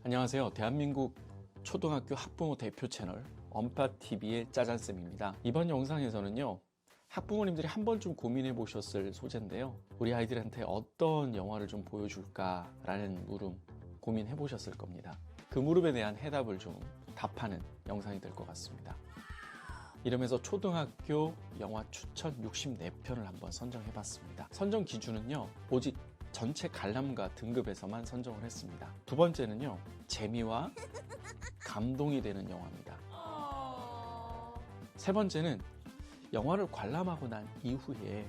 안녕하세요. 대한민국 초등학교 학부모 대표 채널 엄파TV의 짜잔쌤입니다. 이번 영상에서는요, 학부모님들이 한 번쯤 고민해 보셨을 소재인데요. 우리 아이들한테 어떤 영화를 좀 보여줄까라는 물음 고민해 보셨을 겁니다. 그 물음에 대한 해답을 좀 답하는 영상이 될 것 같습니다. 이러면서 초등학교 영화 추천 64편을 한번 선정해 봤습니다. 선정 기준은요, 오직 전체 관람가 등급에서만 선정을 했습니다. 두 번째는요, 재미와 감동이 되는 영화입니다. 세 번째는 영화를 관람하고 난 이후에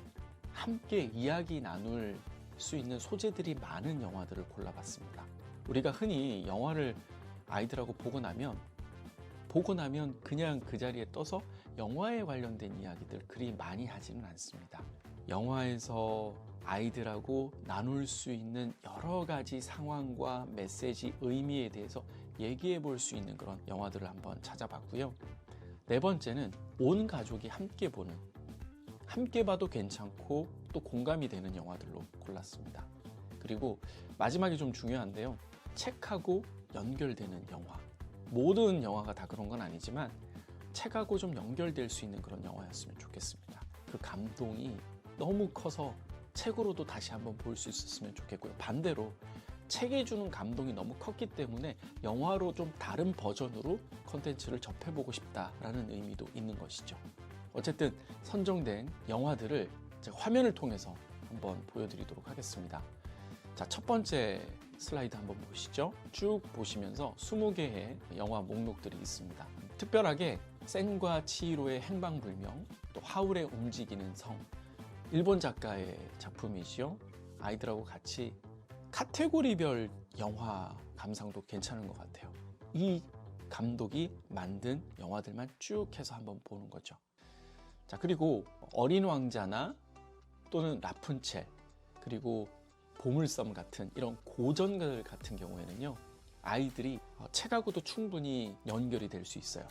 함께 이야기 나눌 수 있는 소재들이 많은 영화들을 골라봤습니다. 우리가 흔히 영화를 아이들하고 보고 나면 그냥 그 자리에 떠서 영화에 관련된 이야기들 그리 많이 하지는 않습니다. 영화에서 아이들하고 나눌 수 있는 여러 가지 상황과 메시지, 의미에 대해서 얘기해 볼 수 있는 그런 영화들을 한번 찾아봤고요. 네 번째는 온 가족이 함께 보는, 함께 봐도 괜찮고 또 공감이 되는 영화들로 골랐습니다. 그리고 마지막이 좀 중요한데요. 책하고 연결되는 영화. 모든 영화가 다 그런 건 아니지만 책하고 좀 연결될 수 있는 그런 영화였으면 좋겠습니다. 그 감동이 너무 커서 책으로도 다시 한번 볼 수 있었으면 좋겠고요. 반대로 책이 주는 감동이 너무 컸기 때문에 영화로 좀 다른 버전으로 컨텐츠를 접해보고 싶다라는 의미도 있는 것이죠. 어쨌든 선정된 영화들을 제가 화면을 통해서 한번 보여드리도록 하겠습니다. 자, 첫 번째 슬라이드 한번 보시죠. 쭉 보시면서 20개의 영화 목록들이 있습니다. 특별하게 센과 치히로의 행방불명, 또 하울의 움직이는 성, 일본 작가의 작품이지요. 아이들하고 같이 카테고리별 영화 감상도 괜찮은 것 같아요. 이 감독이 만든 영화들만 쭉 해서 한번 보는 거죠. 자, 그리고 어린 왕자나 또는 라푼첼, 그리고 보물섬 같은 이런 고전들 같은 경우에는요, 아이들이 책하고도 충분히 연결이 될 수 있어요.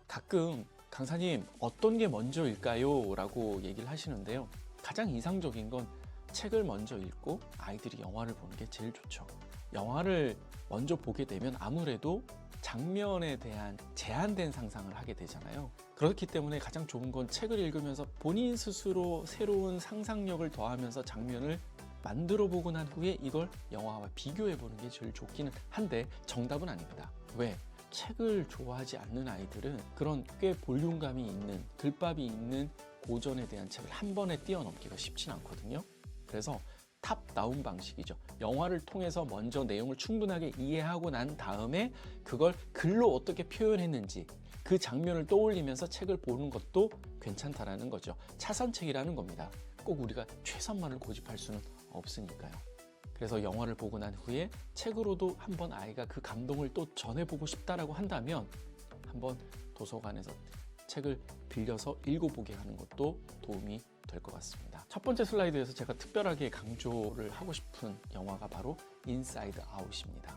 가끔 강사님 어떤 게 먼저일까요? 라고 얘기를 하시는데요. 가장 이상적인 건 책을 먼저 읽고 아이들이 영화를 보는 게 제일 좋죠. 영화를 먼저 보게 되면 아무래도 장면에 대한 제한된 상상을 하게 되잖아요. 그렇기 때문에 가장 좋은 건 책을 읽으면서 본인 스스로 새로운 상상력을 더하면서 장면을 만들어 보고 난 후에 이걸 영화와 비교해 보는 게 제일 좋기는 한데 정답은 아닙니다. 왜? 책을 좋아하지 않는 아이들은 그런 꽤 볼륨감이 있는, 글밥이 있는 고전에 대한 책을 한 번에 뛰어넘기가 쉽진 않거든요. 그래서 탑다운 방식이죠. 영화를 통해서 먼저 내용을 충분하게 이해하고 난 다음에 그걸 글로 어떻게 표현했는지 그 장면을 떠올리면서 책을 보는 것도 괜찮다라는 거죠. 차선책이라는 겁니다. 꼭 우리가 최선만을 고집할 수는 없으니까요. 그래서 영화를 보고 난 후에 책으로도 한번 아이가 그 감동을 또 전해보고 싶다라고 한다면 한번 도서관에서 책을 빌려서 읽어보게 하는 것도 도움이 될 것 같습니다. 첫 번째 슬라이드에서 제가 특별하게 강조를 하고 싶은 영화가 바로 인사이드 아웃입니다.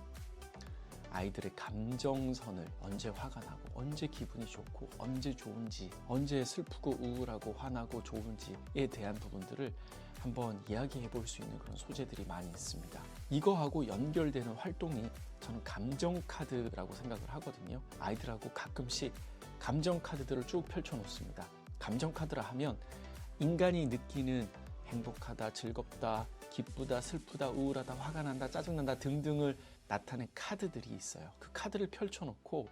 아이들의 감정선을 언제 화가 나고 언제 기분이 좋고 언제 좋은지, 언제 슬프고 우울하고 화나고 좋은지에 대한 부분들을 한번 이야기해 볼 수 있는 그런 소재들이 많이 있습니다. 이거하고 연결되는 활동이 저는 감정 카드라고 생각을 하거든요. 아이들하고 가끔씩 감정 카드들을 쭉 펼쳐 놓습니다. 감정 카드라 하면 인간이 느끼는 행복하다, 즐겁다, 기쁘다, 슬프다, 우울하다, 화가 난다, 짜증난다 등등을 나타낸 카드들이 있어요. 그 카드를 펼쳐놓고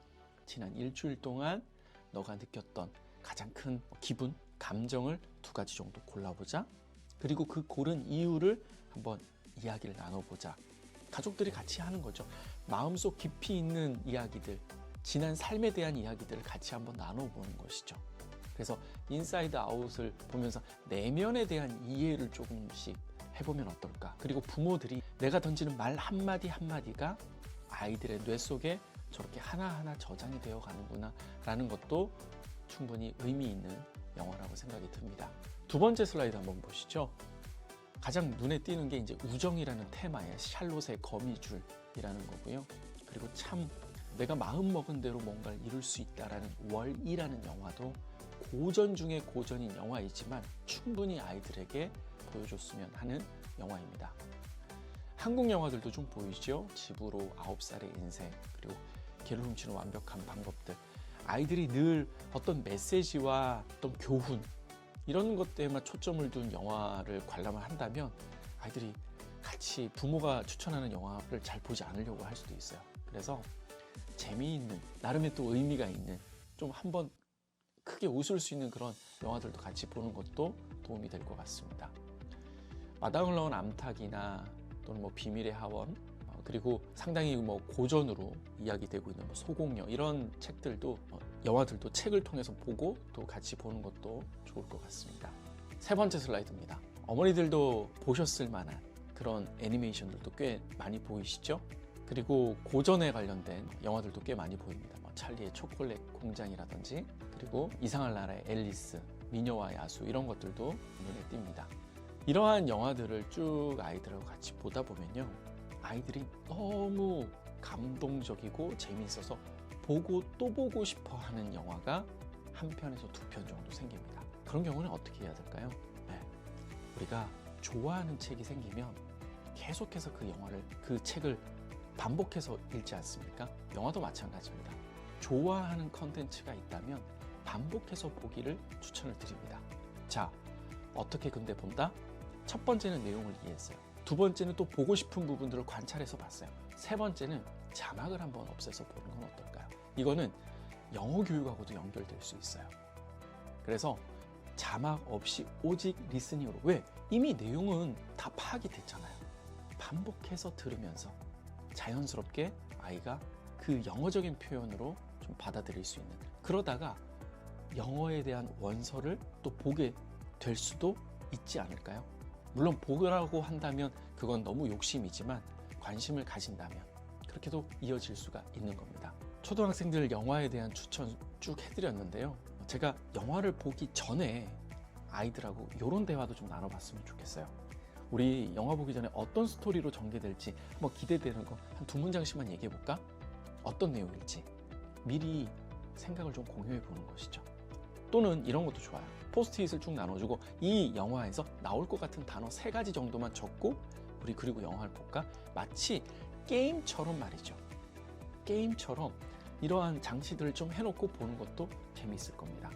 지난 일주일 동안 너가 느꼈던 가장 큰 기분, 감정을 2가지 정도 골라보자. 그리고 그 고른 이유를 한번 이야기를 나눠보자. 가족들이 같이 하는 거죠. 마음속 깊이 있는 이야기들, 지난 삶에 대한 이야기들을 같이 한번 나눠보는 것이죠. 그래서 인사이드 아웃을 보면서 내면에 대한 이해를 조금씩 해보면 어떨까. 그리고 부모들이 내가 던지는 말 한마디 한마디가 아이들의 뇌 속에 저렇게 하나하나 저장이 되어 가는구나 라는 것도 충분히 의미 있는 영화라고 생각이 듭니다. 두 번째 슬라이드 한번 보시죠. 가장 눈에 띄는 게 이제 우정이라는 테마의 샬롯의 거미줄이라는 거고요. 그리고 참 내가 마음 먹은 대로 뭔가를 이룰 수 있다라는 월이라는 영화도 고전 중에 고전인 영화이지만 충분히 아이들에게 보여줬으면 하는 영화입니다. 한국 영화들도 좀 보이죠? 집으로 9살의 인생, 그리고 개를 훔치는 완벽한 방법들. 아이들이 늘 어떤 메시지와 어떤 교훈 이런 것들에만 초점을 둔 영화를 관람을 한다면 아이들이 같이 부모가 추천하는 영화를 잘 보지 않으려고 할 수도 있어요. 그래서 재미있는, 나름의 또 의미가 있는, 좀 한번 크게 웃을 수 있는 그런 영화들도 같이 보는 것도 도움이 될 것 같습니다. 마당을 넣은 암탉이나 또는 뭐 비밀의 하원, 그리고 상당히 뭐 고전으로 이야기되고 있는 뭐 소공녀, 이런 책들도 영화들도 책을 통해서 보고 또 같이 보는 것도 좋을 것 같습니다. 세 번째 슬라이드입니다. 어머니들도 보셨을 만한 그런 애니메이션들도 꽤 많이 보이시죠? 그리고 고전에 관련된 영화들도 꽤 많이 보입니다. 뭐 찰리의 초콜릿 공장이라든지, 그리고 이상한 나라의 앨리스, 미녀와 야수, 이런 것들도 눈에 띕니다. 이러한 영화들을 쭉 아이들하고 같이 보다 보면요, 아이들이 너무 감동적이고 재미있어서 보고 또 보고 싶어 하는 영화가 한 편에서 두 편 정도 생깁니다. 그런 경우는 어떻게 해야 될까요? 우리가 좋아하는 책이 생기면 계속해서 그 책을 반복해서 읽지 않습니까? 영화도 마찬가지입니다. 좋아하는 컨텐츠가 있다면 반복해서 보기를 추천을 드립니다. 자, 어떻게 근데 본다? 첫 번째는 내용을 이해했어요. 두 번째는 또 보고 싶은 부분들을 관찰해서 봤어요. 세 번째는 자막을 한번 없애서 보는 건 어떨까요? 이거는 영어 교육하고도 연결될 수 있어요. 그래서 자막 없이 오직 리스닝으로. 왜? 이미 내용은 다 파악이 됐잖아요. 반복해서 들으면서 자연스럽게 아이가 그 영어적인 표현으로 좀 받아들일 수 있는, 그러다가 영어에 대한 원서를 또 보게 될 수도 있지 않을까요? 물론 보라고 한다면 그건 너무 욕심이지만 관심을 가진다면 그렇게도 이어질 수가 있는 겁니다. 초등학생들 영화에 대한 추천 쭉 해드렸는데요. 제가 영화를 보기 전에 아이들하고 이런 대화도 좀 나눠봤으면 좋겠어요. 우리 영화 보기 전에 어떤 스토리로 전개될지 한번 기대되는 거 한 두 문장씩만 얘기해 볼까? 어떤 내용일지 미리 생각을 좀 공유해 보는 것이죠. 또는 이런 것도 좋아요. 포스트잇을 쭉 나눠주고 이 영화에서 나올 것 같은 단어 3가지 정도만 적고 우리 그리고 영화를 볼까? 마치 게임처럼 말이죠. 게임처럼 이러한 장치들을 좀 해놓고 보는 것도 재미있을 겁니다.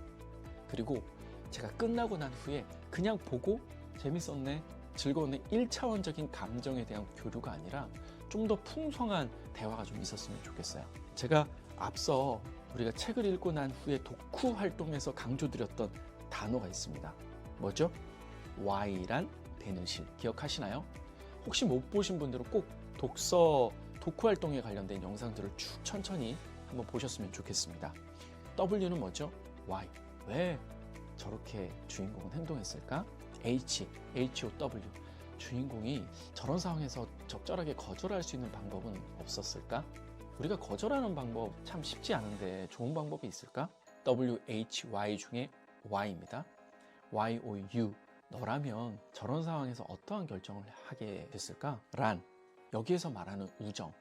그리고 제가 끝나고 난 후에 그냥 보고 재밌었네, 즐거웠네, 1차원적인 감정에 대한 교류가 아니라 좀 더 풍성한 대화가 좀 있었으면 좋겠어요. 제가 앞서 우리가 책을 읽고 난 후에 독후 활동에서 강조드렸던 단어가 있습니다. 뭐죠? Y란 되는 실. 기억하시나요? 혹시 못 보신 분들은 꼭 독후 활동에 관련된 영상들을 쭉 천천히 한번 보셨으면 좋겠습니다. W는 뭐죠? Y. 왜 저렇게 주인공은 행동했을까? HOW. 주인공이 저런 상황에서 적절하게 거절할 수 있는 방법은 없었을까? 우리가 거절하는 방법 참 쉽지 않은데 좋은 방법이 있을까? WHY 중에 Y입니다. YOU. 너라면 저런 상황에서 어떠한 결정을 하게 됐을까? 란. 여기에서 말하는 우정.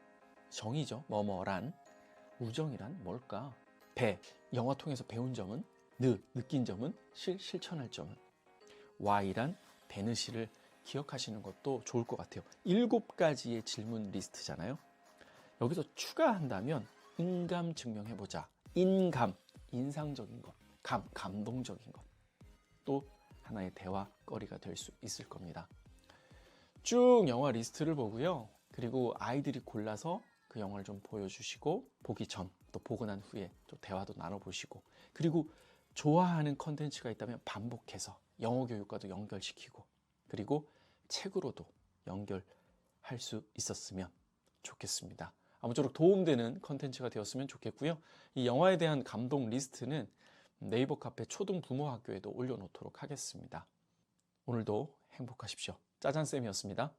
정이죠. 뭐뭐란. 우정이란 뭘까? 배. 영화 통해서 배운 점은? 느낀 점은? 실천할 점은? Y란 베느시를 기억하시는 것도 좋을 것 같아요. 7가지의 질문 리스트잖아요. 여기서 추가한다면 인감 증명해보자. 인감, 인상적인 것, 감동적인 것. 또 하나의 대화거리가 될 수 있을 겁니다. 쭉 영화 리스트를 보고요. 그리고 아이들이 골라서 그 영화를 좀 보여주시고 보기 전, 또 보고 난 후에 또 대화도 나눠보시고, 그리고 좋아하는 컨텐츠가 있다면 반복해서 영어 교육과도 연결시키고, 그리고 책으로도 연결할 수 있었으면 좋겠습니다. 아무쪼록 도움되는 컨텐츠가 되었으면 좋겠고요. 이 영화에 대한 감동 리스트는 네이버 카페 초등부모학교에도 올려놓도록 하겠습니다. 오늘도 행복하십시오. 짜잔쌤이었습니다.